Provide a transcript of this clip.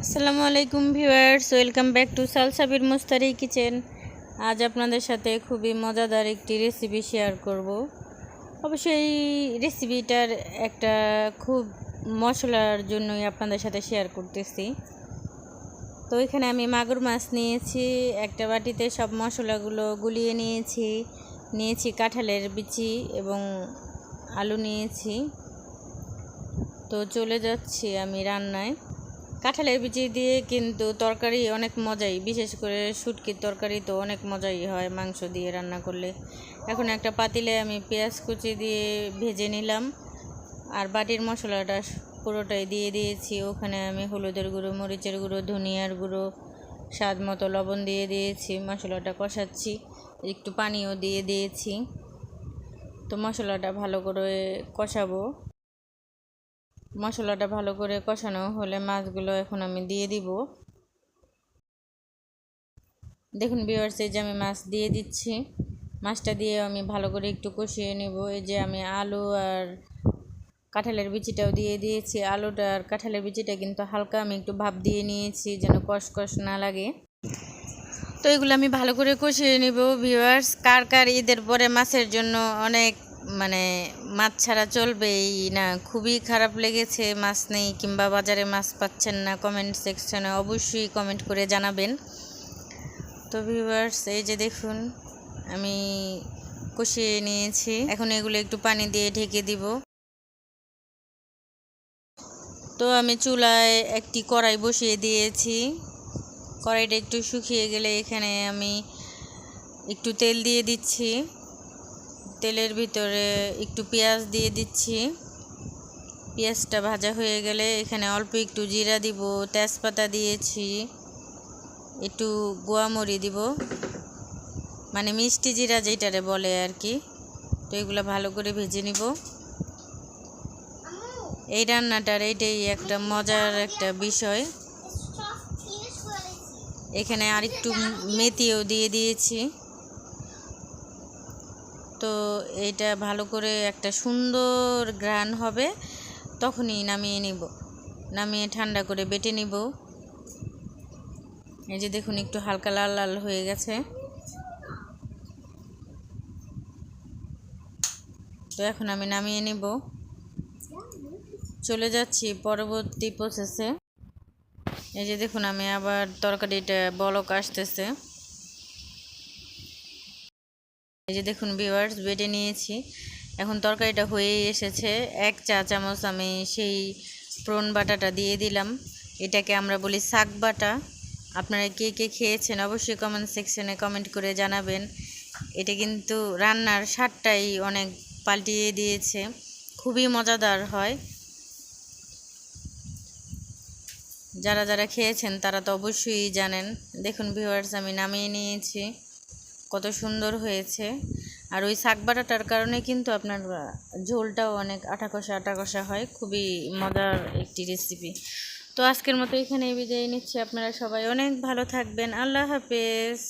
আসসালামু আলাইকুম viewers, welcome back to সালসাবির Mustari kitchen. আজ আপনাদের সাথে খুবই মজাদার একটি রেসিপি শেয়ার করব। অবশ্যই এই রেসিপিটার একটা খুব মশলার জন্যই আপনাদের সাথে শেয়ার করতেছি। তো এখানে আমি মাগুর মাছ নিয়েছি, একটা বাটিতে সব মশলাগুলো গুলিয়ে নিয়েছি কাঁঠালের বিচি এবং আলু নিয়েছি। তো চলে যাচ্ছি আমি রান্নায়। কাঁঠালের বিচি দিয়ে কিন্তু তরকারি অনেক মজাই, বিশেষ করে শুটকির তরকারি তো অনেক মজাই হয় মাংস দিয়ে রান্না করলে। এখন একটা পাতিলে আমি পেঁয়াজ কুচি দিয়ে ভেজে নিলাম, আর বাটির মশলাটা পুরোটাই দিয়ে দিয়েছি। ওখানে আমি হলুদের গুঁড়ো, মরিচের গুঁড়ো, ধনিয়ার গুঁড়ো, স্বাদ মতো লবণ দিয়ে দিয়েছি। মশলাটা কষাচ্ছি, একটু পানিও দিয়ে দিয়েছি। তো মশলাটা ভালো করে কষাবো। মশলাটা ভালো করে কষানো হলে মাছগুলো এখন আমি দিয়ে দিব। দেখুন ভিউয়ার্স, এই যে আমি মাছ দিয়ে দিচ্ছি। মাছটা দিয়ে আমি ভালো করে একটু কষিয়ে নেব। এই যে আমি আলু আর কাঁঠালের বিচিটাও দিয়ে দিয়েছি। আলুটা আর কাঁঠালের বিচিটা কিন্তু হালকা আমি একটু ভাপ দিয়ে নিয়েছি, যেন কষকষ না লাগে। তো এগুলো আমি ভালো করে কষিয়ে নিব। ভিউয়ার্স, কার কার ঈদের পরে মাছের জন্য অনেক মাছ ছাড়া চলবেই না, খুবই খারাপ লেগেছে, মাছ নেই কিংবা বাজারে মাছ পাচ্ছেন না, কমেন্ট সেকশনে অবশ্যই কমেন্ট করে জানাবেন। তো ভিউয়ার্স, এই যে দেখুন আমি কষিয়ে নিয়েছি। এখন এগুলো একটু পানি দিয়ে ঢেকে দিব। তো আমি চুলায় একটি কড়াই বসিয়ে দিয়েছি। কড়াইটা একটু শুকিয়ে গেলে এখানে আমি একটু তেল দিয়ে দিচ্ছি। তেলের ভিতরে একটু পেঁয়াজ দিয়ে দিচ্ছি। পেঁয়াজটা ভাজা হয়ে গেলে এখানে অল্প একটু জিরা দিব, তেজপাতা দিয়েছি, একটু গোয়ামরি দিব, মানে মিষ্টি জিরা যেটারে বলে আর কি। তো এগুলো ভালো করে ভেজে নিব। এই রান্নাটার এইটাই একটা মজার একটা বিষয়। এখানে আর একটু মেথিও দিয়ে দিয়েছি। তো এটা ভালো করে একটা সুন্দর ঘ্রাণ হবে, তখনই নামিয়ে নিব। নামিয়ে ঠান্ডা করে বেটে নিব। এই যে দেখুন একটু হালকা লাল লাল হয়ে গেছে। তো এখন আমি নামিয়ে নিব। চলে যাচ্ছি পরবর্তী প্রসেসে। এই যে দেখুন আমি আবার তরকারিটা বলক আসতেছে। এই যে দেখুন ভিউয়ার্স, বেটে নিয়েছি। এখন তরকারিটা হয়ে এসেছে। 1 চা চামচ আমি সেই প্রন বাটাটা দিয়ে দিলাম। এটাকে আমরা বলি শাক বাটা। আপনারা কে কে খেয়েছেন অবশ্যই কমেন্ট সেকশনে কমেন্ট করে জানাবেন। এটা কিন্তু রান্নার স্বাদটাই অনেক পাল্টিয়ে দিয়েছে, খুবই মজাদার হয়। যারা যারা খেয়েছেন তারা তো অবশ্যই জানেন। দেখুন ভিউয়ার্স, আমি নামিয়ে নিয়েছি। কত সুন্দর হয়েছে। আর ওই শাক বাটাটার কারণে কিন্তু আপনার ঝোলটাও অনেক আটা কষা হয়। খুবই মজার একটি রেসিপি। তো আজকের মতো এখানেই বিদায় নিচ্ছি। আপনারা সবাই অনেক ভালো থাকবেন। আল্লাহ হাফেজ।